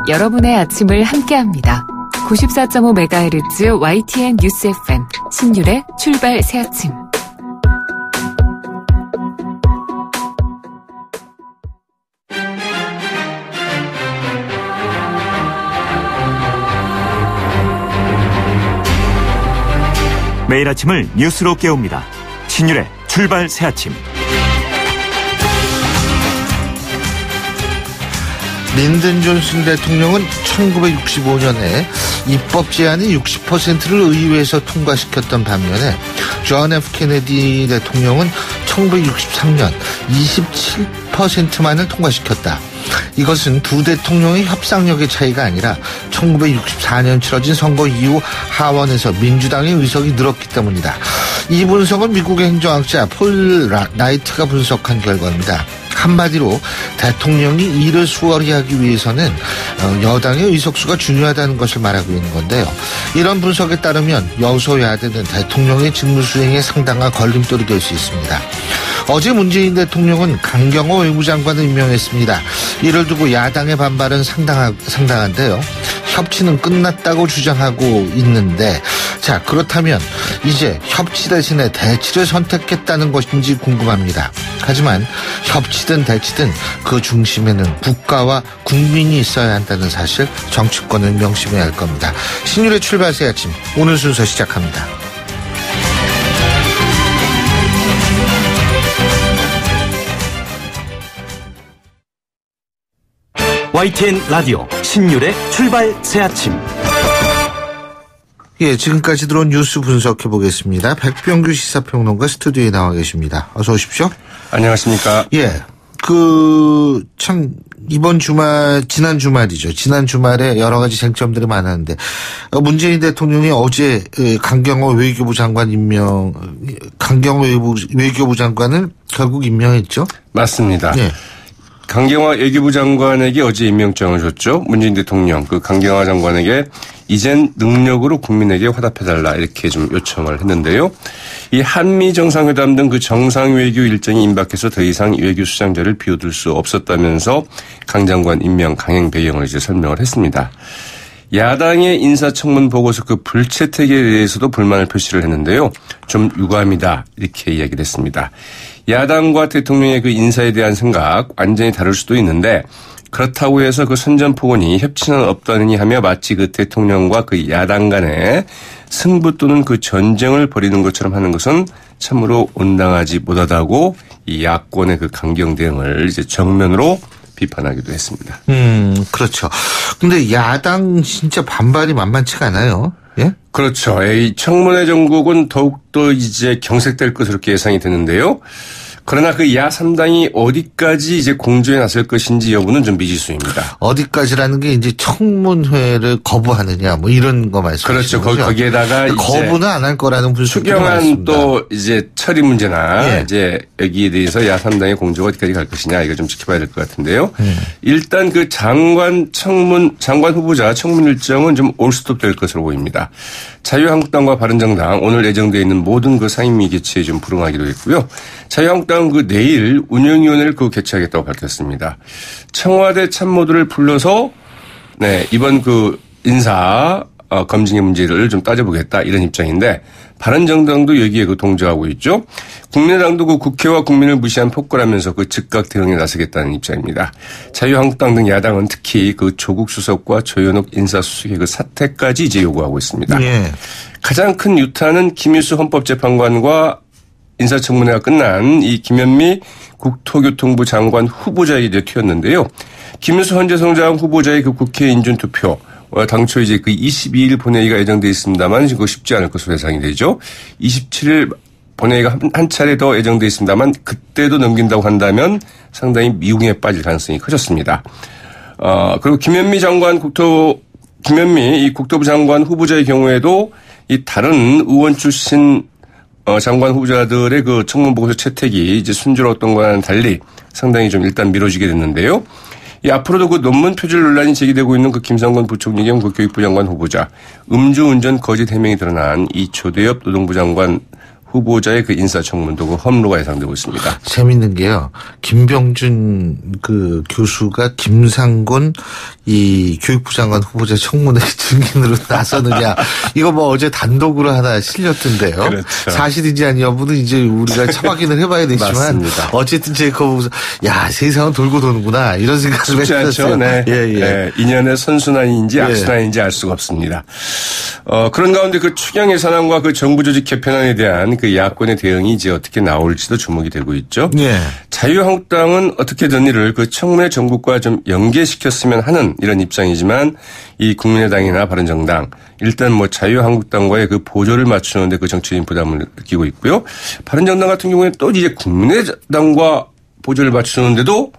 여러분의 아침을 함께합니다. 94.5MHz YTN 뉴스 FM 신율의 출발 새아침. 매일 아침을 뉴스로 깨웁니다. 신율의 출발 새아침. 린든 존슨 대통령은 1965년에 입법 제한의 60%를 의회에서 통과시켰던 반면에 존 F 케네디 대통령은 1963년 27%만을 통과시켰다. 이것은 두 대통령의 협상력의 차이가 아니라 1964년 치러진 선거 이후 하원에서 민주당의 의석이 늘었기 때문이다. 이 분석은 미국의 행정학자 폴 나이트가 분석한 결과입니다. 한마디로 대통령이 일을 수월히 하기 위해서는 여당의 의석수가 중요하다는 것을 말하고 있는 건데요. 이런 분석에 따르면 여소야대는 대통령의 직무 수행에 상당한 걸림돌이 될 수 있습니다. 어제 문재인 대통령은 강경호 외무장관을 임명했습니다. 이를 두고 야당의 반발은 상당한데요. 협치는 끝났다고 주장하고 있는데, 자, 그렇다면 이제 협치 대신에 대치를 선택했다는 것인지 궁금합니다. 하지만 협치든 대치든 그 중심에는 국가와 국민이 있어야 한다는 사실, 정치권은 명심해야 할 겁니다. 신율의 출발 새 아침, 오늘 순서 시작합니다. YTN 라디오 신율의 출발 새아침. 예, 지금까지 들어온 뉴스 분석해 보겠습니다. 백병규 시사평론가 스튜디오에 나와 계십니다. 어서 오십시오. 안녕하십니까. 예, 참 이번 주말, 지난 주말에 여러 가지 쟁점들이 많았는데 문재인 대통령이 어제 강경호 외교부 장관을 결국 임명했죠. 맞습니다. 예. 강경화 외교부 장관에게 어제 임명장을 줬죠. 문재인 대통령 그 강경화 장관에게 이젠 능력으로 국민에게 화답해달라 이렇게 좀 요청을 했는데요. 이 한미 정상회담 등 그 정상 외교 일정이 임박해서 더 이상 외교 수장자를 비워둘 수 없었다면서 강 장관 임명 강행 배경을 이제 설명을 했습니다. 야당의 인사청문 보고서 그 불채택에 대해서도 불만을 표시를 했는데요. 좀 유감이다 이렇게 이야기를 했습니다. 야당과 대통령의 그 인사에 대한 생각 완전히 다를 수도 있는데 그렇다고 해서 그 선전포고니 협치는 없다느니 하며 마치 그 대통령과 그 야당 간에 승부 또는 그 전쟁을 벌이는 것처럼 하는 것은 참으로 온당하지 못하다고 이 야권의 그 강경 대응을 이제 정면으로 비판하기도 했습니다. 그렇죠. 근데 야당 진짜 반발이 만만치가 않아요. 예? 그렇죠. 이 청문회 정국은 더욱더 이제 경색될 것으로 이렇게 예상이 되는데요. 그러나 그 야3당이 어디까지 이제 공조에 나설 것인지 여부는 좀 미지수입니다. 어디까지라는 게 이제 청문회를 거부하느냐 뭐 이런 거 말씀하시는 거죠. 그렇죠. 거기에다가 거부는 안 할 거라는 분석이 추경안 또 이제 처리 문제나 예. 이제 여기에 대해서 야3당의 공조가 어디까지 갈 것이냐 이거 좀 지켜봐야 될 것 같은데요. 일단 그 장관 후보자 청문 일정은 좀 올스톱 될 것으로 보입니다. 자유한국당과 바른정당 오늘 예정되어 있는 모든 그 상임위 개최에 좀 불응하기로 했고요. 자유한국당 그 내일 운영위원회를 그 개최하겠다고 밝혔습니다. 청와대 참모들을 불러서 네, 이번 그 인사 검증의 문제를 좀 따져보겠다 이런 입장인데 바른정당도 여기에 그 동조하고 있죠. 국민의당도 그 국회와 국민을 무시한 폭거라면서 그 즉각 대응에 나서겠다는 입장입니다. 자유한국당 등 야당은 특히 그 조국 수석과 조현옥 인사수석의 그 사퇴까지 이제 요구하고 있습니다. 예. 가장 큰 유타는 김일수 헌법재판관과 인사청문회가 끝난 이 김현미 국토교통부 장관 후보자에게 이제 튀었는데요. 김일수 헌재성장 후보자의 그 국회 인준투표 당초 이제 그 22일 본회의가 예정돼 있습니다만 그거 쉽지 않을 것으로 예상이 되죠. 27일 본회의가 한 차례 더 예정돼 있습니다만 그때도 넘긴다고 한다면 상당히 미궁에 빠질 가능성이 커졌습니다. 그리고 김현미 이 국토부 장관 후보자의 경우에도 이 다른 의원 출신 장관 후보자들의 그 청문 보고서 채택이 이제 순조로웠던 거와는 달리 상당히 좀 일단 미뤄지게 됐는데요. 이 앞으로도 그 논문 표절 논란이 제기되고 있는 그 김성건 부총리 겸 그 교육부 장관 후보자, 음주운전 거짓 해명이 드러난 이 조대엽 노동부 장관 후보자의 그 인사청문도 그 험로가 예상되고 있습니다. 재밌는 게요. 김병준 그 교수가 김상곤 이 교육부 장관 후보자 청문회 증인으로 나서느냐. 이거 뭐 어제 단독으로 하나 실렸던데요. 그렇죠. 사실인지 아니 여부는 이제 우리가 처확인을 해봐야 되지만 맞습니다. 어쨌든 제가 그거 보면서 야 세상은 돌고 도는구나 이런 생각을 쉽지 않죠. 했었어요. 네. 네. 인연의 선순환인지 악순환인지 알 수가 없습니다. 그런 가운데 그 추경 예산안과 그 정부 조직 개편안에 대한 그 야권의 대응이 이제 어떻게 나올지도 주목이 되고 있죠. 예. 자유한국당은 어떻게든 이를 그 청문회 정국과 좀 연계시켰으면 하는 이런 입장이지만 이 국민의당이나 바른정당 일단 뭐 자유한국당과의 그 보조를 맞추는데 그 정치적인 부담을 느끼고 있고요. 바른정당 같은 경우에는 또 이제 국민의당과 보조를 맞추는데도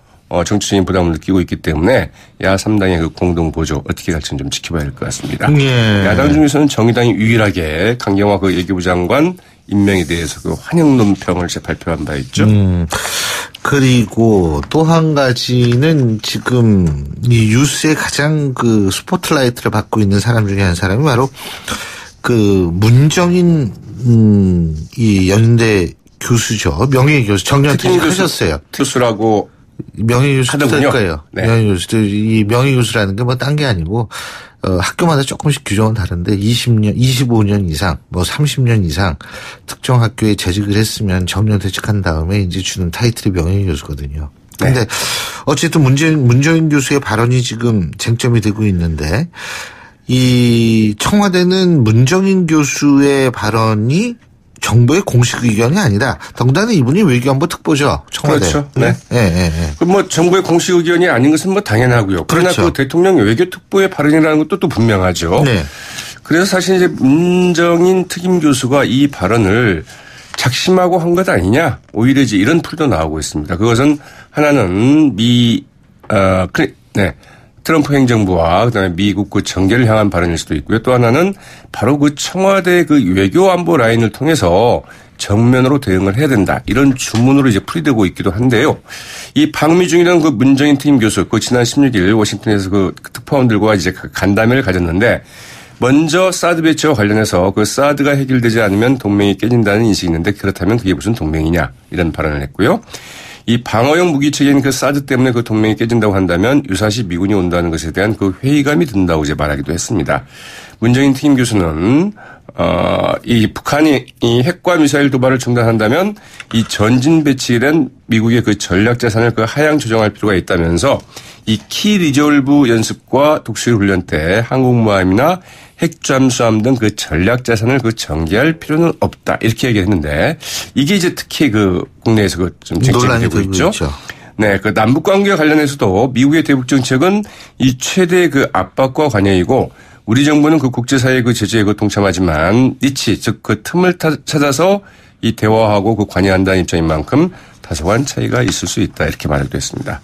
정치적인 부담을 느끼고 있기 때문에 야 3당의 그 공동 보조 어떻게 갈지는 좀 지켜봐야 될 것 같습니다. 예. 야당 중에서는 정의당이 유일하게 강경화 그 예교부 장관 임명에 대해서 그 환영 논평을 발표한 바 있죠. 그리고 또 한 가지는 지금 이 뉴스에 가장 그 스포트라이트를 받고 있는 사람 중에 한 사람이 바로 그 문정인 이 연대 교수죠. 명예교수 정년퇴직 하셨어요. 교수라고 명예교수도 될 거예요. 네. 명예교수도 이 명예교수라는 게 뭐 딴 게 아니고 학교마다 조금씩 규정은 다른데 20년, 25년 이상, 뭐 30년 이상 특정 학교에 재직을 했으면 정년퇴직한 다음에 이제 주는 타이틀이 명예교수거든요. 근데 어쨌든 문정인 교수의 발언이 지금 쟁점이 되고 있는데 이 청와대는 문정인 교수의 발언이 정부의 공식 의견이 아니다. 더군다나 이분이 외교안보 특보죠. 청와대. 그렇죠. 네. 네. 그 뭐 정부의 공식 의견이 아닌 것은 뭐 당연하고요. 그러나 그렇죠. 그 대통령 외교특보의 발언이라는 것도 또 분명하죠. 네. 그래서 사실 이제 문정인 특임 교수가 이 발언을 작심하고 한 것 아니냐. 오히려 이제 이런 풀도 나오고 있습니다. 그것은 하나는 트럼프 행정부와 그다음에 미국 그 정계를 향한 발언일 수도 있고요. 또 하나는 바로 그 청와대 그 외교 안보 라인을 통해서 정면으로 대응을 해야 된다. 이런 주문으로 이제 풀이되고 있기도 한데요. 이 방미 중이라는 그 문정인 특임 교수, 그 지난 16일 워싱턴에서 그 특파원들과 이제 간담회를 가졌는데 먼저 사드 배치와 관련해서 그 사드가 해결되지 않으면 동맹이 깨진다는 인식이 있는데 그렇다면 그게 무슨 동맹이냐 이런 발언을 했고요. 이 방어용 무기체계인 그 사드 때문에 그 동맹이 깨진다고 한다면 유사시 미군이 온다는 것에 대한 그 회의감이 든다고 이제 말하기도 했습니다. 문정인 특임 교수는 이 북한이 이 핵과 미사일 도발을 중단한다면 이 전진 배치된 미국의 그 전략 자산을 그 하향 조정할 필요가 있다면서 이 키 리졸브 연습과 독수리 훈련 때 항공모함이나 핵잠수함 등 그 전략 자산을 그 전개할 필요는 없다 이렇게 얘기했는데 이게 이제 특히 그 국내에서 그 좀 쟁점이 되고 있죠. 네, 그 남북 관계와 관련해서도 미국의 대북 정책은 이 최대 그 압박과 관여이고 우리 정부는 그 국제사회 그 제재에 그 동참하지만 니치 즉 그 틈을 찾아서 이 대화하고 그 관여한다는 입장인 만큼 다소한 차이가 있을 수 있다 이렇게 말하기도 했습니다.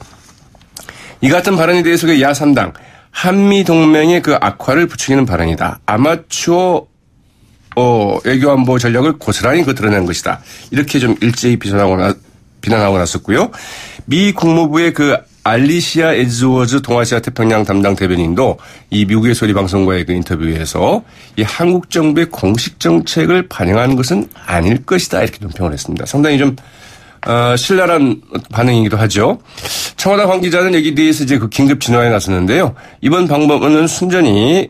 이 같은 발언에 대해서 그 야3당 한미 동맹의 그 악화를 부추기는 발언이다. 아마추어 외교안보 전략을 고스란히 그 드러낸 것이다. 이렇게 좀 일제히 비난하고 났었고요. 미 국무부의 그 알리시아 에즈워즈 동아시아 태평양 담당 대변인도 이 미국의 소리 방송과의 그 인터뷰에서 이 한국 정부의 공식 정책을 반영하는 것은 아닐 것이다. 이렇게 논평을 했습니다. 상당히 좀 신랄한 반응이기도 하죠. 청와대 관계자는 여기에 대해서 이제 그 긴급 진화에 나섰는데요. 이번 방문은 순전히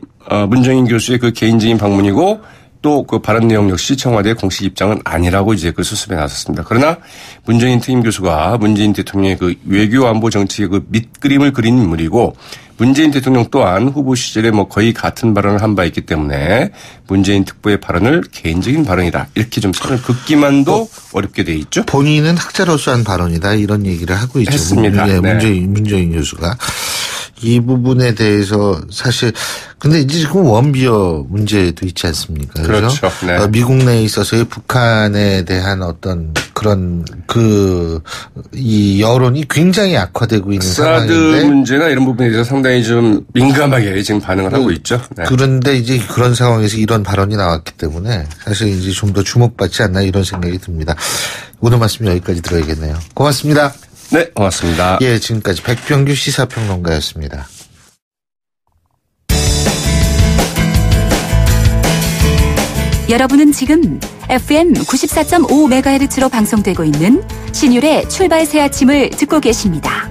문정인 교수의 그 개인적인 방문이고 또 그 발언 내용 역시 청와대의 공식 입장은 아니라고 이제 그 수습에 나섰습니다. 그러나 문정인 특임 교수가 문재인 대통령의 그 외교 안보 정책의 그 밑그림을 그린 인물이고 문재인 대통령 또한 후보 시절에 뭐 거의 같은 발언을 한 바 있기 때문에 문재인 특보의 발언을 개인적인 발언이다. 이렇게 좀 선을 긋기만도 어렵게 돼 있죠. 본인은 학자로서 한 발언이다 이런 얘기를 하고 있죠. 했습니다. 네. 문정인 교수가. 이 부분에 대해서 사실 근데 이제 지금 원비어 문제도 있지 않습니까? 그렇죠. 네. 미국 내에 있어서의 북한에 대한 어떤 그런 이 여론이 굉장히 악화되고 있는 사드 상황인데 문제나 이런 부분에 대해서 상당히 좀 민감하게 지금 반응을 하고 있죠. 네. 그런데 이제 그런 상황에서 이런 발언이 나왔기 때문에 사실 이제 좀 더 주목받지 않나 이런 생각이 듭니다. 오늘 말씀 여기까지 들어야겠네요. 고맙습니다. 네, 고맙습니다. 예, 지금까지 백병규 시사평론가였습니다. 여러분은 지금 FM 94.5MHz로 방송되고 있는 신율의 출발 새 아침을 듣고 계십니다.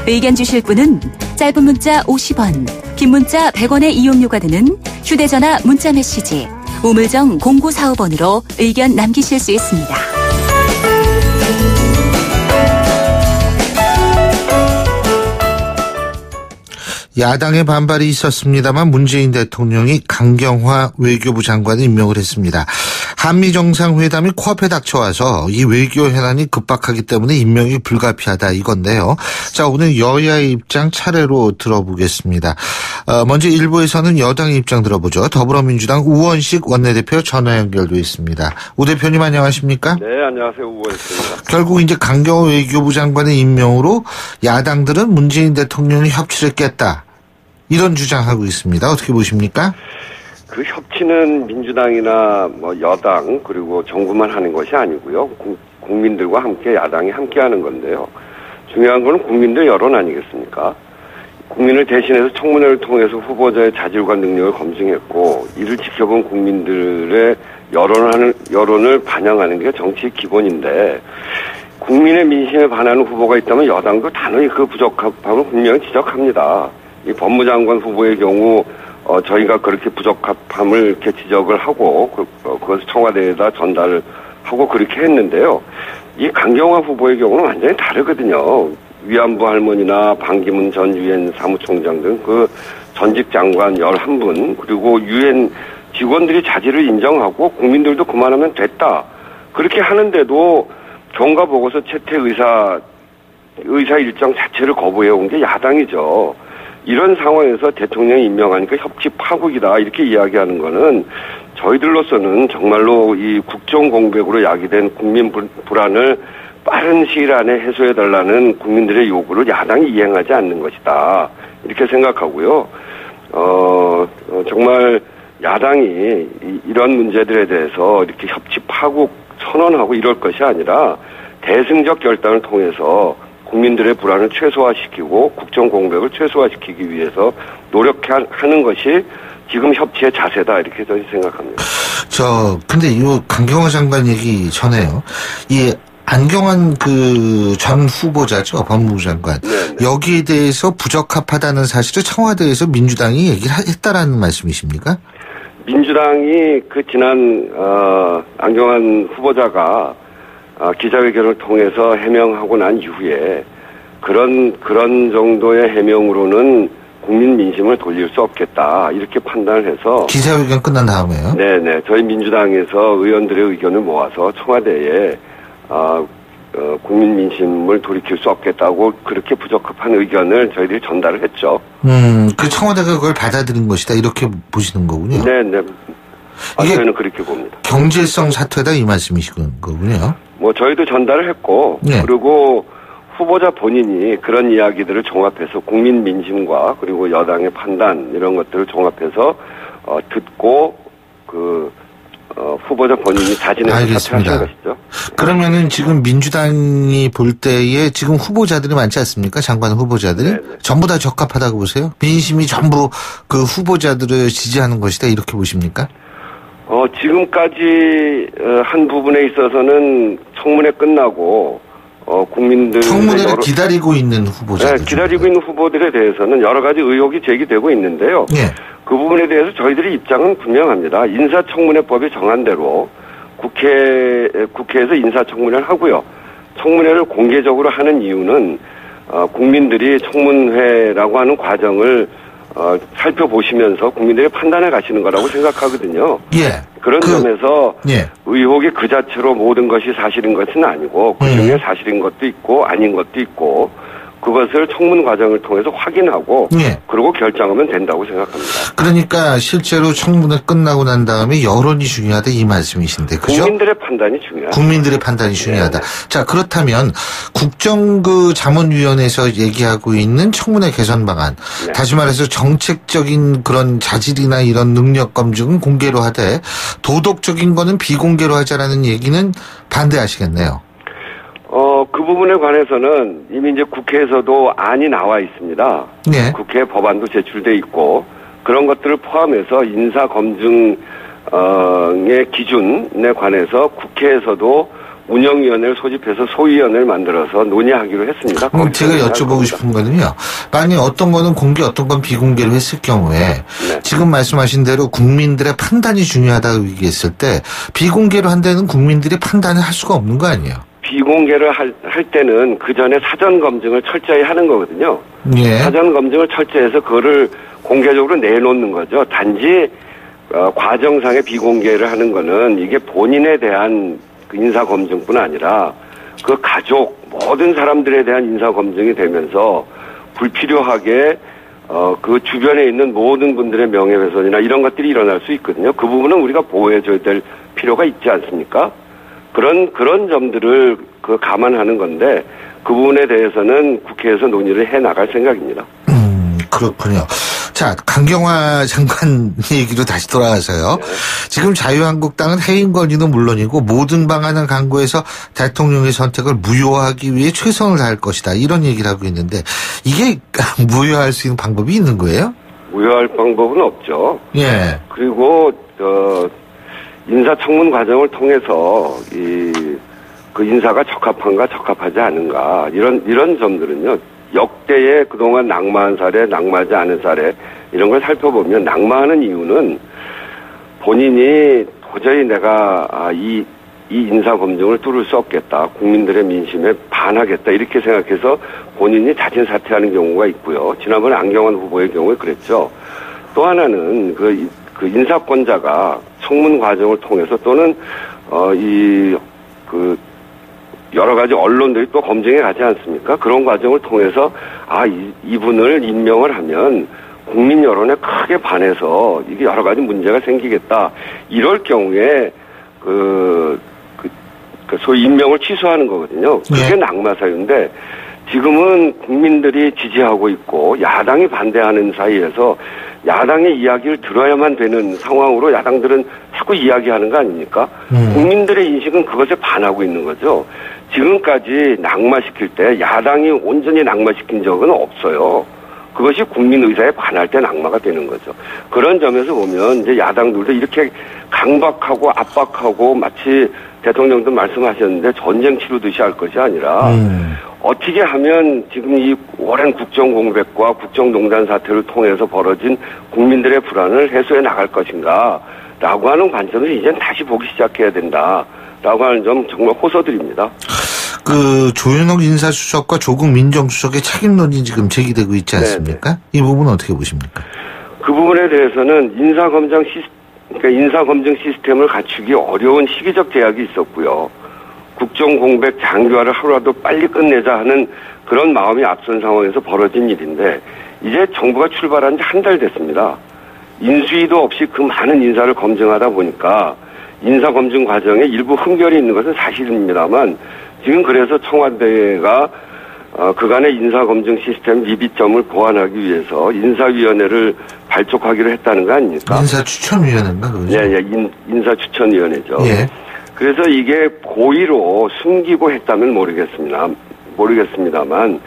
의견 주실 분은 짧은 문자 50원, 긴 문자 100원의 이용료가 드는 휴대전화 문자 메시지 우물정 0945번으로 의견 남기실 수 있습니다. 야당의 반발이 있었습니다만 문재인 대통령이 강경화 외교부 장관을 임명을 했습니다. 한미 정상회담이 코앞에 닥쳐와서 이 외교 현안이 급박하기 때문에 임명이 불가피하다 이건데요. 자, 오늘 여야의 입장 차례로 들어보겠습니다. 먼저 일부에서는 여당의 입장 들어보죠. 더불어민주당 우원식 원내대표 전화 연결돼 있습니다. 우 대표님 안녕하십니까? 네, 안녕하세요. 우원식입니다. 결국 이제 강경화 외교부 장관의 임명으로 야당들은 문재인 대통령이 협치를 깼다. 이런 주장하고 있습니다. 어떻게 보십니까? 그 협치는 민주당이나 뭐 여당 그리고 정부만 하는 것이 아니고요. 국민들과 함께 야당이 함께 하는 건데요. 중요한 건 국민들 여론 아니겠습니까? 국민을 대신해서 청문회를 통해서 후보자의 자질과 능력을 검증했고 이를 지켜본 국민들의 여론을 반영하는 게 정치의 기본인데 국민의 민심에 반하는 후보가 있다면 여당도 단호히 그 부적합함을 분명히 지적합니다. 이 법무장관 후보의 경우 저희가 그렇게 부적합함을 이렇게 지적을 하고 그것을 청와대에다 전달을 하고 그렇게 했는데요. 이 강경화 후보의 경우는 완전히 다르거든요. 위안부 할머니나 반기문 전 유엔 사무총장 등 그 전직 장관 11분 그리고 유엔 직원들이 자질을 인정하고 국민들도 그만하면 됐다. 그렇게 하는데도 경과 보고서 채택 의사 일정 자체를 거부해온 게 야당이죠. 이런 상황에서 대통령이 임명하니까 협치 파국이다 이렇게 이야기하는 거는 저희들로서는 정말로 이 국정 공백으로 야기된 국민 불안을 빠른 시일 안에 해소해달라는 국민들의 요구를 야당이 이행하지 않는 것이다 이렇게 생각하고요. 정말 야당이 이런 문제들에 대해서 이렇게 협치 파국 선언하고 이럴 것이 아니라 대승적 결단을 통해서 국민들의 불안을 최소화시키고 국정 공백을 최소화시키기 위해서 노력하는 것이 지금 협치의 자세다 이렇게 저는 생각합니다. 근데 이 강경화 장관 얘기 전에요. 이 안경환 그 전 후보자죠, 법무부 장관. 네네. 여기에 대해서 부적합하다는 사실을 청와대에서 민주당이 얘기를 했다라는 말씀이십니까? 민주당이 그 지난 안경환 후보자가 기자회견을 통해서 해명하고 난 이후에 그런 정도의 해명으로는 국민 민심을 돌릴 수 없겠다 이렇게 판단을 해서 기자회견 끝난 다음에요? 네네 저희 민주당에서 의원들의 의견을 모아서 청와대에 국민 민심을 돌이킬 수 없겠다고 그렇게 부적합한 의견을 저희들이 전달을 했죠. 그 청와대가 그걸 받아들인 것이다 이렇게 보시는 거군요. 네네. 이게 저희는 그렇게 봅니다. 경제성 사퇴다 이 말씀이신 거군요. 뭐 저희도 전달을 했고 네. 그리고 후보자 본인이 그런 이야기들을 종합해서 국민 민심과 그리고 여당의 판단 이런 것들을 종합해서 듣고 후보자 본인이 자진해서 사퇴하신 것이죠. 그러면은 지금 민주당이 볼 때에 지금 후보자들이 많지 않습니까? 장관 후보자들이 네네. 전부 다 적합하다고 보세요? 민심이 전부 그 후보자들을 지지하는 것이다 이렇게 보십니까? 지금까지 한 부분에 있어서는 청문회 끝나고 국민들 청문회를 기다리고 있는 후보자들. 네, 기다리고 있는 후보들에 대해서는 여러 가지 의혹이 제기되고 있는데요. 네. 그 부분에 대해서 저희들의 입장은 분명합니다. 인사청문회법이 정한 대로 국회에서 인사청문회를 하고요. 청문회를 공개적으로 하는 이유는 국민들이 청문회라고 하는 과정을 살펴보시면서 국민들의 판단해 가시는 거라고 생각하거든요. 예. 그런 점에서 예. 의혹이 그 자체로 모든 것이 사실인 것은 아니고 그중에 사실인 것도 있고 아닌 것도 있고 그것을 청문 과정을 통해서 확인하고 예. 그리고 결정하면 된다고 생각합니다. 그러니까 실제로 청문회 끝나고 난 다음에 여론이 중요하다 이 말씀이신데 그죠? 국민들의 판단이 중요하다. 국민들의 판단이 중요하다. 네. 자, 그렇다면 국정자문위원회에서 얘기하고 있는 청문회 개선 방안, 네. 다시 말해서 정책적인 그런 자질이나 이런 능력 검증은 공개로 하되 도덕적인 거는 비공개로 하자라는 얘기는 반대하시겠네요. 그 부분에 관해서는 이미 이제 국회에서도 안이 나와 있습니다. 네. 국회 법안도 제출돼 있고 그런 것들을 포함해서 인사 검증 의 기준에 관해서 국회에서도 운영위원회를 소집해서 소위원회를 만들어서 논의하기로 했습니다. 제가 여쭤보고 싶은 거는요. 만약 어떤 거는 공개, 어떤 건 비공개로 했을 경우에 네. 지금 말씀하신 대로 국민들의 판단이 중요하다고 얘기했을 때 비공개로 한 데는 국민들이 판단을 할 수가 없는 거 아니에요? 비공개를 할 때는 그 전에 사전 검증을 철저히 하는 거거든요. 예. 사전 검증을 철저히 해서 그거를 공개적으로 내놓는 거죠. 단지 과정상의 비공개를 하는 거는 이게 본인에 대한 그 인사검증뿐 아니라 그 가족 모든 사람들에 대한 인사검증이 되면서 불필요하게 그 주변에 있는 모든 분들의 명예훼손이나 이런 것들이 일어날 수 있거든요. 그 부분은 우리가 보호해줘야 될 필요가 있지 않습니까? 그런 점들을 감안하는 건데 그 부분에 대해서는 국회에서 논의를 해 나갈 생각입니다. 그렇군요. 자, 강경화 장관 얘기로 다시 돌아가서요. 네. 지금 자유한국당은 해임 건의는 물론이고 모든 방안을 강구해서 대통령의 선택을 무효화하기 위해 최선을 다할 것이다. 이런 얘기를 하고 있는데 이게 무효화할 수 있는 방법이 있는 거예요? 무효화할 방법은 없죠. 예. 그리고 인사청문 과정을 통해서 그 인사가 적합한가 적합하지 않은가 이런 점들은요. 역대의 그동안 낙마한 사례, 낙마하지 않은 사례 이런 걸 살펴보면 낙마하는 이유는 본인이 도저히 내가 이 인사 검증을 뚫을 수 없겠다. 국민들의 민심에 반하겠다. 이렇게 생각해서 본인이 자진 사퇴하는 경우가 있고요. 지난번에 안경원 후보의 경우에 그랬죠. 또 하나는 그 인사권자가 청문 과정을 통해서 또는 여러 가지 언론들이 또 검증해 가지 않습니까? 그런 과정을 통해서 이분을 임명을 하면 국민 여론에 크게 반해서 이게 여러 가지 문제가 생기겠다. 이럴 경우에 소위 임명을 취소하는 거거든요. 그게 낙마 사유인데 지금은 국민들이 지지하고 있고 야당이 반대하는 사이에서 야당의 이야기를 들어야만 되는 상황으로 야당들은 자꾸 이야기하는 거 아닙니까? 국민들의 인식은 그것에 반하고 있는 거죠. 지금까지 낙마시킬 때 야당이 온전히 낙마시킨 적은 없어요. 그것이 국민 의사에 반할 때 낙마가 되는 거죠. 그런 점에서 보면 이제 야당들도 이렇게 강박하고 압박하고 마치 대통령도 말씀하셨는데 전쟁 치르듯이 할 것이 아니라 어떻게 하면 지금 이 오랜 국정공백과 국정농단 사태를 통해서 벌어진 국민들의 불안을 해소해 나갈 것인가라고 하는 관점에서 이젠 다시 보기 시작해야 된다라고 하는 점 정말 호소드립니다. 조현옥 인사수석과 조국 민정수석의 책임론이 지금 제기되고 있지 않습니까? 네네. 이 부분은 어떻게 보십니까? 그 부분에 대해서는 인사검증 시스템을 갖추기 어려운 시기적 제약이 있었고요. 국정공백 장기화를 하루라도 빨리 끝내자 하는 그런 마음이 앞선 상황에서 벌어진 일인데 이제 정부가 출발한 지 한 달 됐습니다. 인수위도 없이 그 많은 인사를 검증하다 보니까 인사검증 과정에 일부 흠결이 있는 것은 사실입니다만 지금 그래서 청와대가 그간의 인사검증 시스템 미비점을 보완하기 위해서 인사위원회를 발족하기로 했다는 거 아닙니까? 인사추천위원회인가 그거죠? 예, 인사추천위원회죠. 예. 그래서 이게 고의로 숨기고 했다면 모르겠습니다만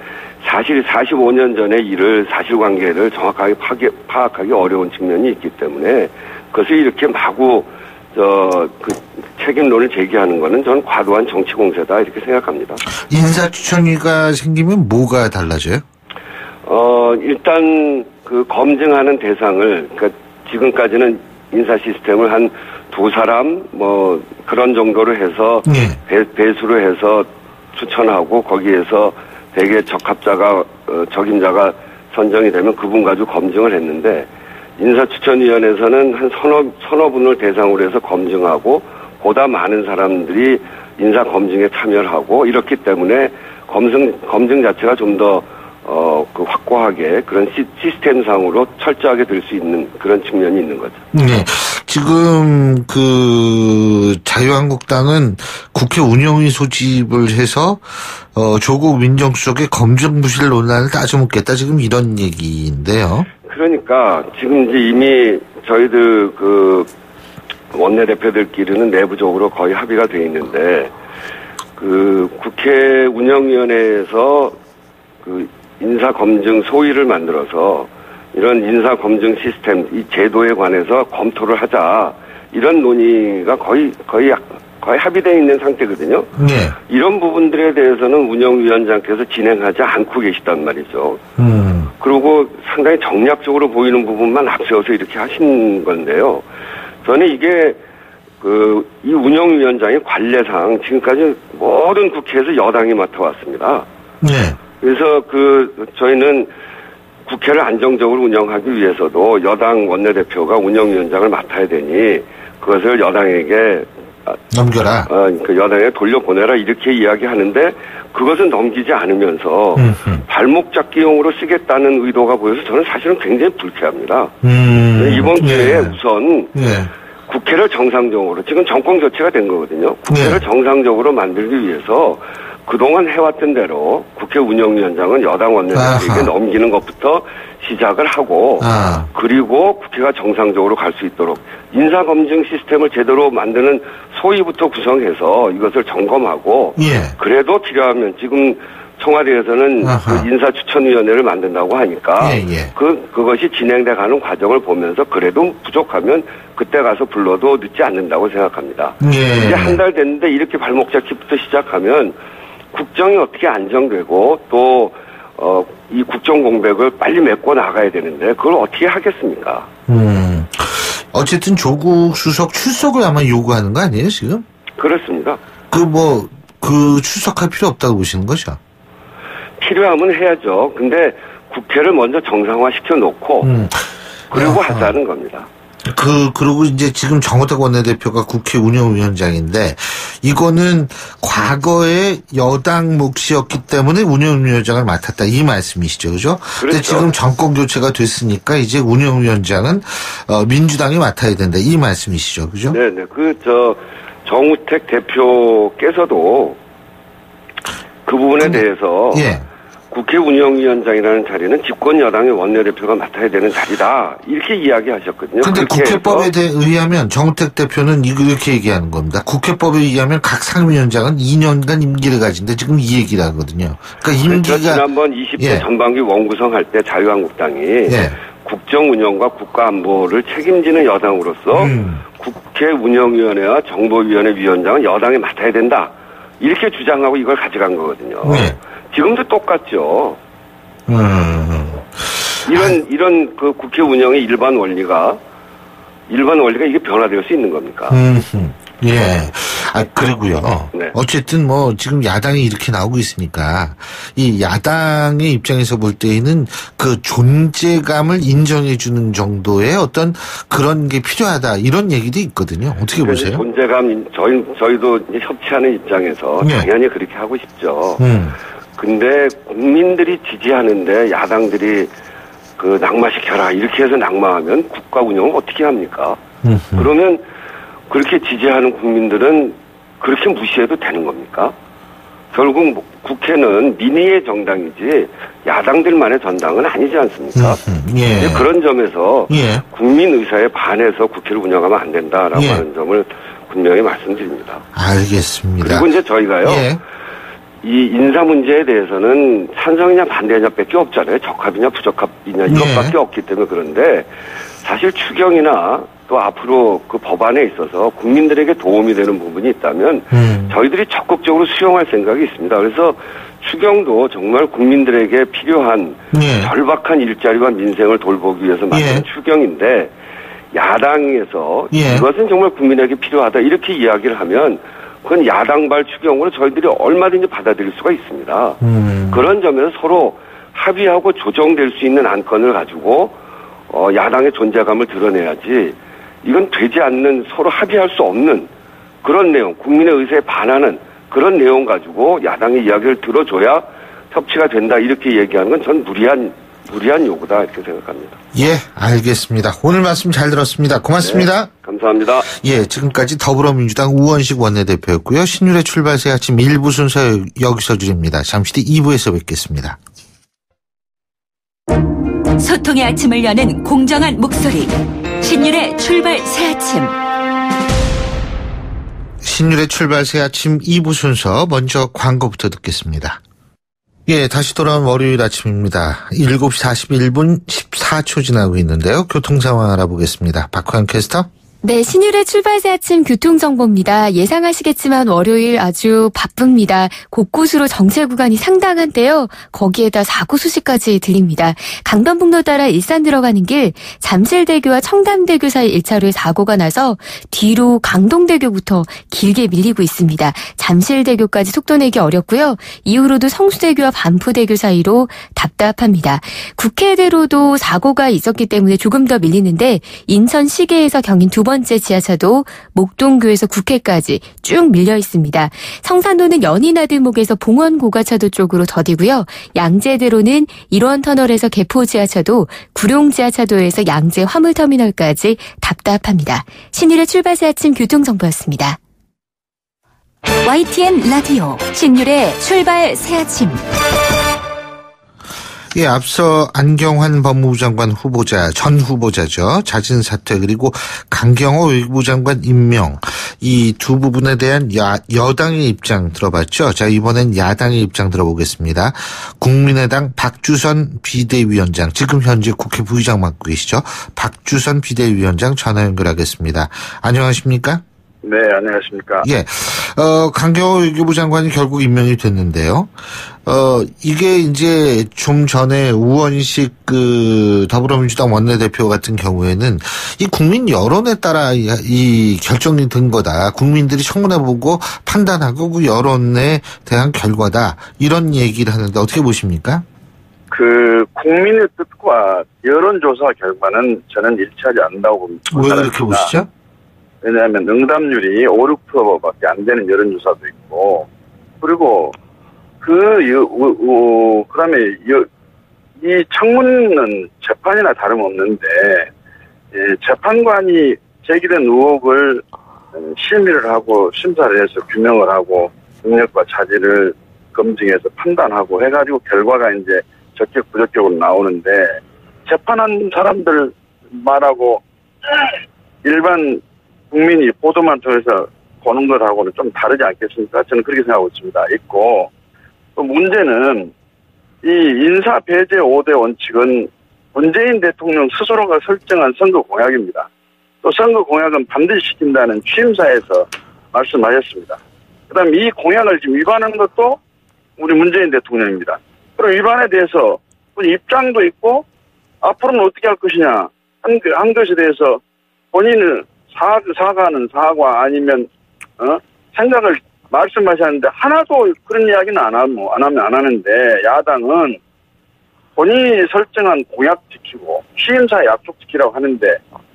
사실 45년 전의 일을 사실관계를 정확하게 파악하기 어려운 측면이 있기 때문에 그것을 이렇게 마구 책임론을 제기하는 거는 저는 과도한 정치 공세다 이렇게 생각합니다. 인사추천위가 생기면 뭐가 달라져요? 일단 검증하는 대상을 그러니까 지금까지는 인사 시스템을 한 2사람 그런 정도로 해서 배수로 해서 추천하고 거기에서 대개 적임자가 선정이 되면 그분 가지고 검증을 했는데 인사추천위원회에서는 한 서너 분을 대상으로 해서 검증하고 보다 많은 사람들이 인사검증에 참여를 하고 이렇기 때문에 검증 자체가 좀 더 확고하게 그런 시스템상으로 철저하게 될 수 있는 그런 측면이 있는 거죠. 네. 지금 자유한국당은 국회 운영위 소집을 해서 조국 민정수석의 검증 부실 논란을 따져묻겠다 지금 이런 얘기인데요. 그러니까 지금 이제 이미 저희들 원내대표들끼리는 내부적으로 거의 합의가 돼 있는데 국회 운영위원회에서 인사검증 소위를 만들어서 이런 인사검증 시스템 이 제도에 관해서 검토를 하자 이런 논의가 거의 합의되어 있는 상태거든요. 네. 이런 부분들에 대해서는 운영위원장께서 진행하지 않고 계시단 말이죠. 그리고 상당히 정략적으로 보이는 부분만 앞세워서 이렇게 하신 건데요. 저는 이게 이 운영위원장의 관례상 지금까지 모든 국회에서 여당이 맡아왔습니다. 네. 그래서 저희는 국회를 안정적으로 운영하기 위해서도 여당 원내대표가 운영위원장을 맡아야 되니 그것을 여당에게 넘겨라. 여당에 돌려보내라 이렇게 이야기하는데 그것은 넘기지 않으면서 발목 잡기용으로 쓰겠다는 의도가 보여서 저는 사실은 굉장히 불쾌합니다. 이번 기회에 우선 국회를 정상적으로 지금 정권 교체가 된 거거든요. 국회를 정상적으로 만들기 위해서 그동안 해왔던 대로 국회 운영위원장은 여당 원내대표에게 넘기는 것부터 시작을 하고 그리고 국회가 정상적으로 갈 수 있도록 인사검증 시스템을 제대로 만드는 소위부터 구성해서 이것을 점검하고 그래도 필요하면 지금 청와대에서는 그 인사추천위원회를 만든다고 하니까 그것이 진행돼 가는 과정을 보면서 그래도 부족하면 그때 가서 불러도 늦지 않는다고 생각합니다. 이제 한 달 됐는데 이렇게 발목 잡기부터 시작하면 국정이 어떻게 안정되고 또 이 국정 공백을 빨리 메꿔 나가야 되는데 그걸 어떻게 하겠습니까? 어쨌든 조국 수석 출석을 아마 요구하는 거 아니에요 지금? 그렇습니다. 출석할 필요 없다고 보시는 거죠? 필요하면 해야죠. 근데 국회를 먼저 정상화 시켜놓고 그리고 하자는 겁니다. 그리고 이제 지금 정호택 원내대표가 국회 운영위원장인데 이거는 과거에 여당 몫이었기 때문에 운영위원장을 맡았다 이 말씀이시죠, 그죠? 그런데 지금 정권 교체가 됐으니까 이제 운영위원장은 민주당이 맡아야 된다 이 말씀이시죠, 그죠? 네네. 정우택 대표께서도 그 부분에 대해서 국회 운영위원장이라는 자리는 집권 여당의 원내대표가 맡아야 되는 자리다 이렇게 이야기하셨거든요. 그런데 국회법에 의하면 정우택 대표는 이렇게 얘기하는 겁니다. 국회법에 의하면 각 상임위원장은 2년간 임기를 가진데 지금 이 얘기를 하거든요. 그러니까 임기가 지난번 20대 전반기 원구성할 때 자유한국당이 국정 운영과 국가 안보를 책임지는 여당으로서 국회 운영위원회와 정보위원회 위원장은 여당이 맡아야 된다 이렇게 주장하고 이걸 가져간 거거든요. 지금도 똑같죠. 이런 그 국회 운영의 일반 원리가 이게 변화될 수 있는 겁니까? 그리고요. 어쨌든 지금 야당이 이렇게 나오고 있으니까 이 야당의 입장에서 볼 때에는 그 존재감을 인정해주는 정도의 어떤 그런 게 필요하다 이런 얘기도 있거든요. 어떻게 보세요? 존재감 저희도 협치하는 입장에서 당연히 그렇게 하고 싶죠. 근데 국민들이 지지하는데 야당들이 낙마시켜라 이렇게 해서 낙마하면 국가 운영을 어떻게 합니까? 그러면 그렇게 지지하는 국민들은 그렇게 무시해도 되는 겁니까? 결국 국회는 민의의 정당이지 야당들만의 전당은 아니지 않습니까? 그런 점에서 국민 의사에 반해서 국회를 운영하면 안 된다라고 하는 점을 분명히 말씀드립니다. 알겠습니다. 그리고 이제 저희가요. 이 인사 문제에 대해서는 찬성이냐 반대냐밖에 없잖아요. 적합이냐 부적합이냐 이것밖에 없기 때문에 그런데 사실 추경이나 또 앞으로 그 법안에 있어서 국민들에게 도움이 되는 부분이 있다면 저희들이 적극적으로 수용할 생각이 있습니다. 그래서 추경도 정말 국민들에게 필요한 절박한 일자리와 민생을 돌보기 위해서 만든 추경인데 야당에서 이것은 정말 국민에게 필요하다 이렇게 이야기를 하면 그건 야당발 추경으로 저희들이 얼마든지 받아들일 수가 있습니다. 그런 점에서 서로 합의하고 조정될 수 있는 안건을 가지고 야당의 존재감을 드러내야지 이건 되지 않는 서로 합의할 수 없는 그런 내용, 국민의 의사에 반하는 그런 내용 가지고 야당의 이야기를 들어줘야 협치가 된다 이렇게 얘기하는 건 전 무리한 요구다 이렇게 생각합니다. 알겠습니다. 오늘 말씀 잘 들었습니다. 고맙습니다. 감사합니다. 지금까지 더불어민주당 우원식 원내대표였고요. 신율의 출발새 아침 1부 순서 여기서 줄입니다. 잠시 뒤 2부에서 뵙겠습니다. 소통의 아침을 여는 공정한 목소리 신율의 출발새 아침. 신율의 출발새 아침 2부 순서 먼저 광고부터 듣겠습니다. 다시 돌아온 월요일 아침입니다. 7시 41분 14초 지나고 있는데요. 교통 상황 알아보겠습니다. 박환 캐스터. 네, 신율의 출발새 아침 교통정보입니다. 예상하시겠지만 월요일 아주 바쁩니다. 곳곳으로 정체 구간이 상당한데요. 거기에다 사고 소식까지 들립니다. 강변북로 따라 일산 들어가는 길 잠실대교와 청담대교 사이 1차로에 사고가 나서 뒤로 강동대교부터 길게 밀리고 있습니다. 잠실대교까지 속도 내기 어렵고요. 이후로도 성수대교와 반포대교 사이로 답답합니다. 국회대로도 사고가 있었기 때문에 조금 더 밀리는데 인천 시계에서 경인 두 번째 지하차도 목동교에서 국회까지 쭉 밀려 있습니다. 성산도는 연희나들목에서 봉원 고가차도 쪽으로 더디고요. 양재대로는 일원터널에서 개포 지하차도, 구룡 지하차도에서 양재 화물터미널까지 답답합니다. 신율의 출발새 아침 교통정보였습니다. YTN 라디오 신율의 출발 새 아침. 예, 앞서 안경환 법무부 장관 후보자, 전 후보자죠. 자진 사퇴 그리고 강경호 외교부 장관 임명, 이 두 부분에 대한 여당의 입장 들어봤죠. 자, 이번엔 야당의 입장 들어보겠습니다. 국민의당 박주선 비대위원장, 지금 현재 국회 부의장 맡고 계시죠. 박주선 비대위원장 전화 연결하겠습니다. 안녕하십니까? 네, 안녕하십니까. 예, 강경호 외교부 장관이 결국 임명이 됐는데요. 이게 이제 좀 전에 우원식 더불어민주당 원내대표 같은 경우에는 이 국민 여론에 따라 이 결정이 된 거다. 국민들이 청문해보고 판단하고 그 여론에 대한 결과다. 이런 얘기를 하는데 어떻게 보십니까? 국민의 뜻과 여론조사 결과는 저는 일치하지 않는다고 봅니다. 왜 그렇게 보시죠? 왜냐하면 응답률이 5, 6%밖에 안 되는 여론조사도 있고, 그리고 그다음에 이 청문은 재판이나 다름없는데, 재판관이 제기된 의혹을 심의를 하고 심사를 해서 규명을 하고 능력과 차질을 검증해서 판단하고 해가지고 결과가 이제 적격 부적격으로 나오는데, 재판한 사람들 말하고 일반 국민이 보도만 통해서 보는 것하고는 좀 다르지 않겠습니까? 저는 그렇게 생각하고 있습니다. 있고, 또 문제는 이 인사 배제 5대 원칙은 문재인 대통령 스스로가 설정한 선거 공약입니다. 또 선거 공약은 반드시 지킨다는 취임사에서 말씀하셨습니다. 그 다음에 이 공약을 지금 위반하는 것도 우리 문재인 대통령입니다. 그럼 위반에 대해서 입장도 있고 앞으로는 어떻게 할 것이냐 한 것에 대해서 본인은 사과는 사과 아니면 생각을 말씀하셨는데 하나도 그런 이야기는 안 하는데 야당은 본인이 설정한 공약 지키고 취임사 약속 지키라고 하는데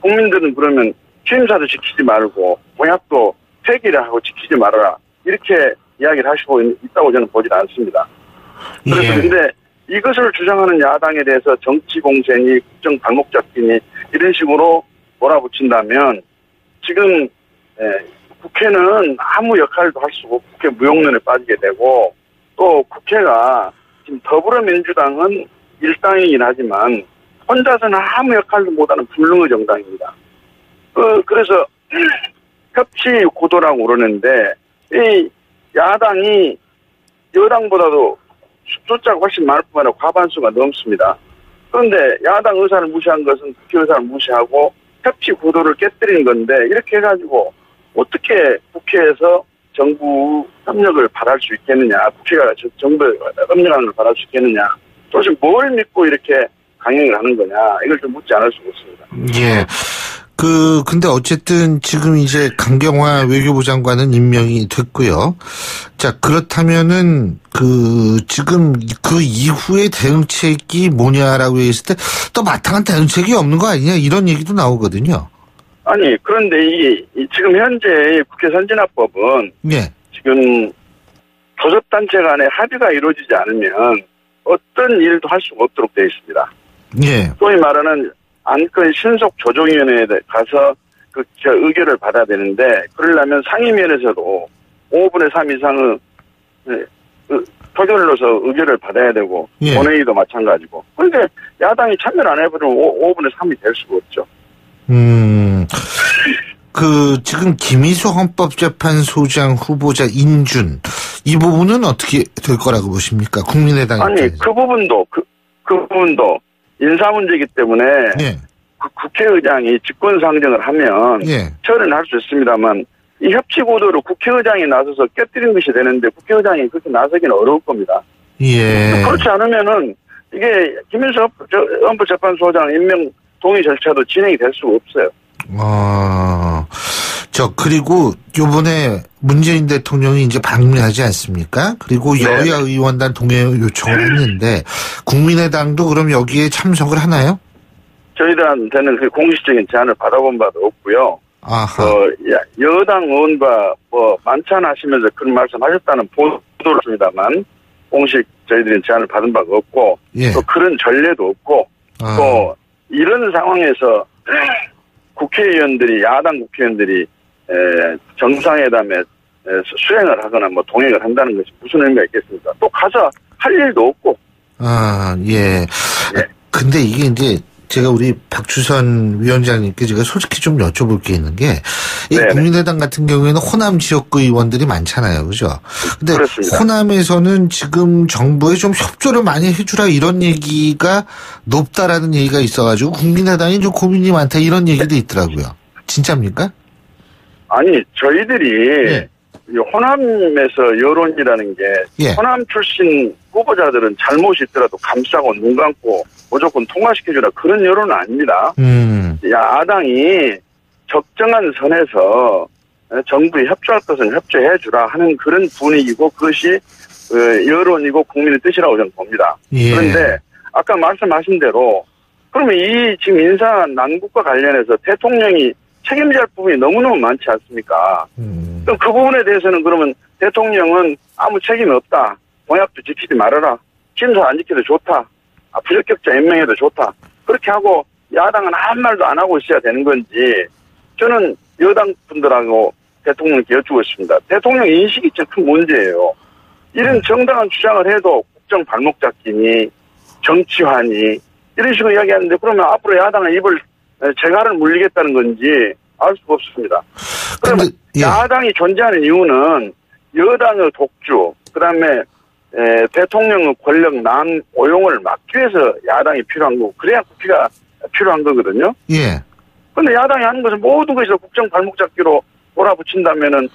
국민들은 그러면 취임사도 지키지 말고 공약도 폐기를 하고 지키지 말아라 이렇게 이야기를 하시고 있다고 저는 보지 않습니다. 그래서 근데 이것을 주장하는 야당에 대해서 정치 공세니 국정 발목 잡기니 이런 식으로 몰아붙인다면 지금 국회는 아무 역할도 할 수 없고 국회 무용론에 빠지게 되고 또 국회가 지금 더불어민주당은 일당이긴 하지만 혼자서는 아무 역할도 못하는 불능의 정당입니다. 그래서 협치 구도라고 그러는데 이 야당이 여당보다도 숫자가 훨씬 많을 뿐만 아니라 과반수가 넘습니다. 그런데 야당 의사를 무시한 것은 국회 의사를 무시하고 협치 구도를 깨뜨리는 건데 이렇게 해가지고 어떻게 국회에서 정부 협력을 바랄 수 있겠느냐, 국회가 정부의 협력하는 걸 바랄 수 있겠느냐, 도대체 뭘 믿고 이렇게 강행을 하는 거냐, 이걸 좀 묻지 않을 수가 없습니다. 예. 근데 어쨌든 지금 이제 강경화 외교부 장관은 임명이 됐고요. 자, 그렇다면은 지금 그 이후의 대응책이 뭐냐라고 했을 때 또 마땅한 대응책이 없는 거 아니냐 이런 얘기도 나오거든요. 아니, 그런데 지금 현재 국회 선진화법은 예. 지금 교섭단체 간에 합의가 이루어지지 않으면 어떤 일도 할 수가 없도록 되어 있습니다. 예. 소위 말하는 안건 신속 조정위원회에 가서 그 의결을 받아야 되는데 그러려면 상임위원회에서도 5분의 3 이상의 표결로서 의결을 받아야 되고 예. 본회의도 마찬가지고. 그런데 야당이 참여를 안 해버리면 5분의 3이 될 수가 없죠. 지금 김희수 헌법재판소장 후보자 인준 이 부분은 어떻게 될 거라고 보십니까? 국민의당 아니 입장에서. 그 부분도 인사 문제이기 때문에 예. 국회의장이 직권상정을 하면 예. 처리는 할 수 있습니다만 이 협치 구도로 국회의장이 나서서 깨뜨린 것이 되는데 국회의장이 그렇게 나서기는 어려울 겁니다. 예. 그렇지 않으면은 이게 김인수 헌법재판소장 임명 동의 절차도 진행이 될 수가 없어요. 그리고 요번에 문재인 대통령이 이제 방문하지 않습니까? 그리고 네. 여야 의원단 동행 요청을 했는데 국민의당도 그럼 여기에 참석을 하나요? 저희들한테는 그 공식적인 제안을 받아본 바도 없고요. 아하. 여당 의원과 만찬하시면서 그런 말씀하셨다는 보도를 했습니다만 공식 저희들이 제안을 받은 바가 없고 예. 또 그런 전례도 없고 또 이런 상황에서 국회의원들이 야당 국회의원들이 정상회담에 수행을 하거나 동행을 한다는 것이 무슨 의미가 있겠습니까? 또 가서 할 일도 없고. 예. 근데 이게 이제 제가 우리 박주선 위원장님께 제가 솔직히 좀 여쭤볼 게 있는 게, 이 국민의당 같은 경우에는 호남 지역구 의원들이 많잖아요. 그죠? 근데 그렇습니다. 호남에서는 지금 정부에 좀 협조를 많이 해주라 이런 얘기가 높다라는 얘기가 있어가지고 국민의당이 좀 고민이 많다 이런 얘기도 있더라고요. 진짜입니까? 아니, 저희들이 호남에서 여론이라는 게 호남 출신 후보자들은 잘못이 있더라도 감싸고 눈 감고 무조건 통과시켜주라 그런 여론은 아닙니다. 야당이 적정한 선에서 정부에 협조할 것은 협조해주라 하는 그런 분위기고 그것이 여론이고 국민의 뜻이라고 저는 봅니다. 예. 그런데 아까 말씀하신 대로 그러면 이 지금 인사 난국과 관련해서 대통령이 책임질 부분이 너무너무 많지 않습니까? 그럼 그 부분에 대해서는 그러면 대통령은 아무 책임이 없다. 공약도 지키지 말아라. 심사 안 지켜도 좋다. 부적격자 임명해도 좋다. 그렇게 하고 야당은 아무 말도 안 하고 있어야 되는 건지 저는 여당 분들하고 대통령께 여쭈고 있습니다. 대통령 인식이 참 큰 문제예요. 이런 정당한 주장을 해도 국정 발목 잡기니 정치화니 이런 식으로 이야기하는데 그러면 앞으로 야당은 입을 재갈을 물리겠다는 건지 알 수가 없습니다. 그러면 야당이 존재하는 이유는 여당의 독주, 그다음에 대통령의 권력 난 오용을 막기 위해서 야당이 필요한 거고 그래야 국회가 필요한 거거든요. 예. 그런데 야당이 하는 것은 모든 것을 국정 발목 잡기로 몰아붙인다면은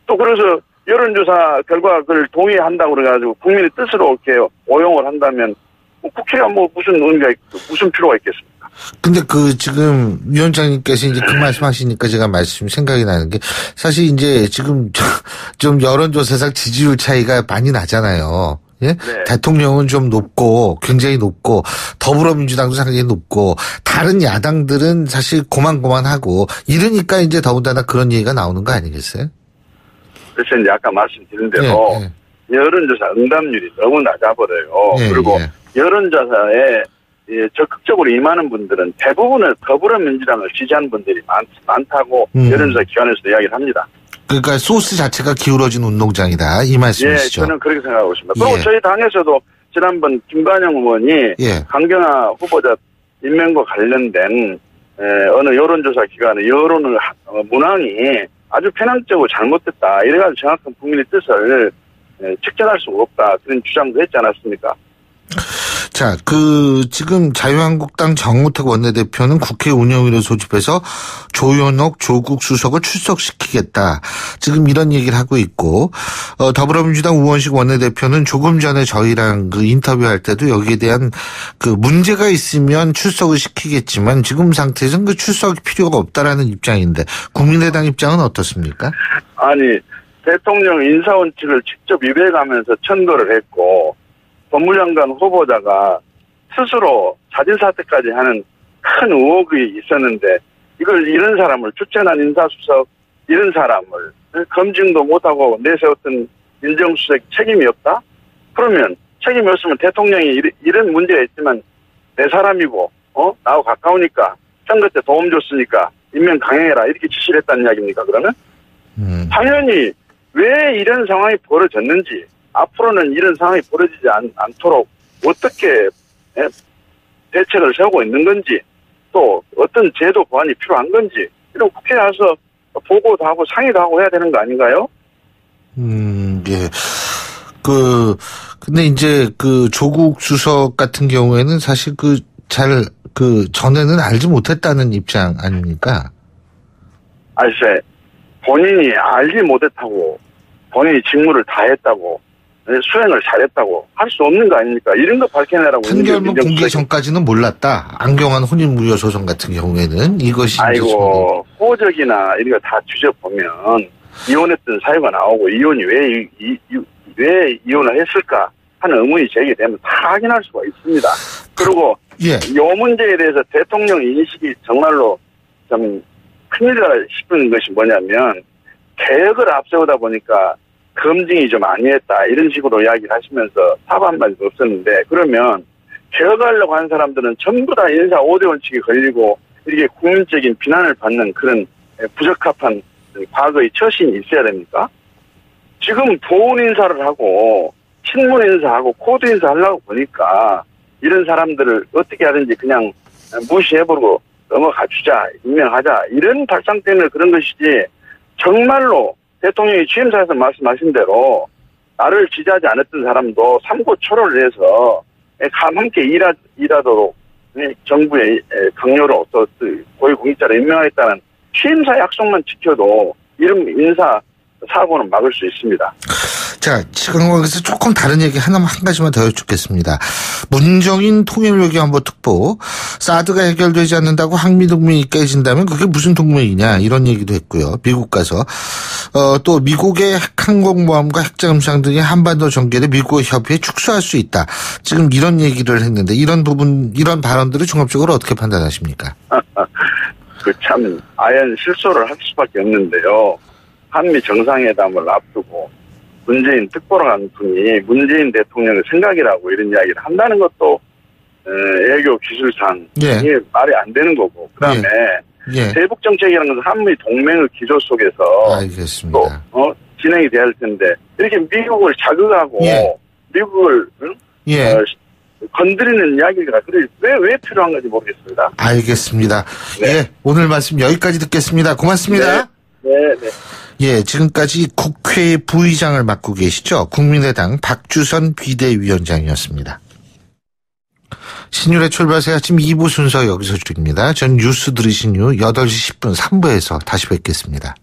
또 그래서 여론조사 결과를 동의한다고 그래가지고 국민의 뜻으로 이렇게 오용을 한다면 국회가 무슨 의미가 무슨 필요가 있겠습니까? 근데 지금 위원장님께서 이제 그 말씀하시니까 제가 생각이 나는 게 사실 이제 지금 좀 여론조사상 지지율 차이가 많이 나잖아요. 예? 네. 대통령은 좀 높고 굉장히 높고 더불어민주당도 상당히 높고 다른 야당들은 사실 고만고만하고 이러니까 이제 더군다나 그런 얘기가 나오는 거 아니겠어요? 그래서 이제 아까 말씀드린 대로 여론조사 응답률이 너무 낮아버려요. 그리고 여론조사에 적극적으로 임하는 분들은 대부분은 더불어민주당을 지지하는 분들이 많다고 여론조사 기관에서도 이야기를 합니다. 그러니까 소스 자체가 기울어진 운동장이다 이 말씀이시죠? 예, 저는 그렇게 생각하고 있습니다. 그리고 저희 당에서도 지난번 김관영 의원이 강경화 후보자 임명과 관련된 어느 여론조사 기관의 여론을 문항이 아주 편향적으로 잘못됐다. 이래가지고 정확한 국민의 뜻을 측정할 수가 없다. 그런 주장도 했지 않았습니까? 자, 지금 자유한국당 정우택 원내대표는 국회 운영위를 소집해서 조현옥 조국 수석을 출석시키겠다. 지금 이런 얘기를 하고 있고, 더불어민주당 우원식 원내대표는 조금 전에 저희랑 인터뷰할 때도 여기에 대한 문제가 있으면 출석을 시키겠지만 지금 상태에서는 출석이 필요가 없다라는 입장인데, 국민의당 입장은 어떻습니까? 아니, 대통령 인사원칙을 직접 위배하면서 천거를 했고, 법무장관 후보자가 스스로 자진사퇴까지 하는 큰 의혹이 있었는데 이런 사람을 추천한 인사수석 이런 사람을 검증도 못하고 내세웠던 민정수석 책임이 없다? 그러면 책임이 없으면 대통령이 이런 문제가 있지만 내 사람이고 나하고 가까우니까 선거 때 도움 줬으니까 임명 강행해라 이렇게 지시를 했다는 이야기입니까 그러면? 당연히 왜 이런 상황이 벌어졌는지 앞으로는 이런 상황이 벌어지지 않도록 어떻게 대책을 세우고 있는 건지 또 어떤 제도 보완이 필요한 건지 이런 국회에 와서 보고도 하고 상의도 하고 해야 되는 거 아닌가요? 예. 근데 이제 조국 수석 같은 경우에는 사실 전에는 알지 못했다는 입장 아닙니까? 글쎄, 본인이 알지 못했다고, 본인이 직무를 다 했다고, 수행을 잘했다고 할 수 없는 거 아닙니까? 이런 거 밝혀내라고. 판결문 공개 전까지는 몰랐다. 안경환 혼인무효소송 같은 경우에는 이것이. 아이고, 호적이나 이런 거 다 뒤져보면 이혼했던 사유가 나오고 이혼이 왜 이혼을 했을까 하는 의문이 제기되면 다 확인할 수가 있습니다. 그리고 예. 이 문제에 대해서 대통령 인식이 정말로 좀 큰일이다 싶은 것이 뭐냐면 개혁을 앞세우다 보니까 검증이 좀 아니했다 이런 식으로 이야기를 하시면서 사과 한마디도 없었는데, 그러면 개혁하려고 하는 사람들은 전부 다 인사 5대 원칙에 걸리고 이렇게 국민적인 비난을 받는 그런 부적합한 과거의 처신이 있어야 됩니까? 지금 보훈 인사를 하고 친문 인사하고 코드 인사하려고 보니까 이런 사람들을 어떻게 하든지 그냥 무시해버리고 넘어가 주자, 임명하자, 이런 발상 때문에 그런 것이지, 정말로 대통령이 취임사에서 말씀하신 대로 나를 지지하지 않았던 사람도 삼고초려를 해서 함께 일하도록 정부의 강요로 또 고위공직자를 임명하겠다는 취임사 약속만 지켜도 이런 인사 사고는 막을 수 있습니다. 자, 지금에서 조금 다른 얘기 한 가지만 더 여쭙겠습니다. 문정인 통일외교안보 특보, 사드가 해결되지 않는다고 한미동맹이 깨진다면 그게 무슨 동맹이냐 이런 얘기도 했고요. 미국 가서 또 미국의 핵항공모함과 핵잠수함 등이 한반도 전개를 미국의 협의에 축소할 수 있다. 지금 이런 얘기를 했는데 이런 발언들을 종합적으로 어떻게 판단하십니까? 참 아연 실소를 할 수밖에 없는데요. 한미 정상회담을 앞두고 문재인 특보라는 분이 문재인 대통령의 생각이라고 이런 이야기를 한다는 것도 외교 기술상 이게 말이 안 되는 거고, 그다음에 대북 정책이라는 것은 한미 동맹의 기조 속에서 알겠습니다. 또 진행이 돼야 할 텐데 이렇게 미국을 자극하고 미국을 건드리는 이야기가 왜 필요한 건지 모르겠습니다. 알겠습니다. 네. 오늘 말씀 여기까지 듣겠습니다. 고맙습니다. 네. 예, 지금까지 국회 부의장을 맡고 계시죠. 국민의당 박주선 비대위원장이었습니다. 신율의 출발새 아침 2부 순서 여기서 줄입니다. 전 뉴스 들으신 후 8시 10분 3부에서 다시 뵙겠습니다.